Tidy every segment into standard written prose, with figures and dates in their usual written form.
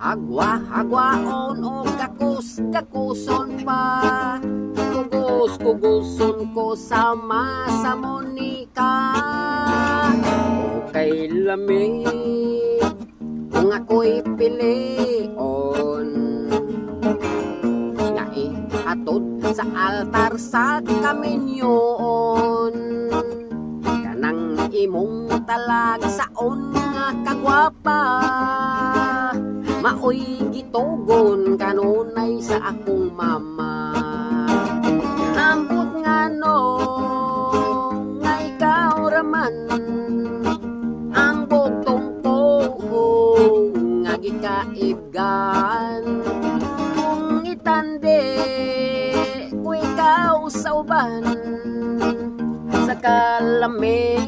hagwa-hagwaon o gakus-gakuson pa. Kugos-kuguson ko sama sa Monica. O kay lamig kung ako'y pilion, nga ihatod sa altar sa kaminyon. Kanang imong talag saon nga kagwapa, maoy gitugon kanunay sa akong mama. Ambot nga no, nga ikaw raman ang butong ko nga gikaibgan. Kung itande ko ikaw sa uban, sa kalami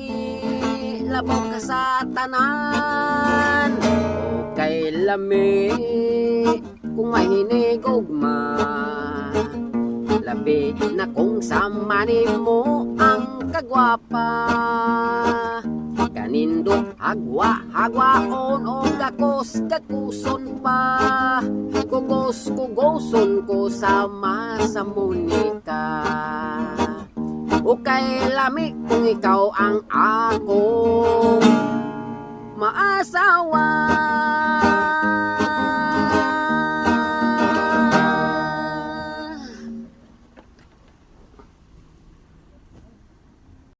labog ka sa tanan. O kay lami kung mahinigugma, labi na kung samanin mo ang kagwapa. Kanindot hagwa-hagwaon o gakos-gakuson pa. Kugos-kugoson ko sama sa Monica. O kay lamig kung ikaw ang akong maasawa.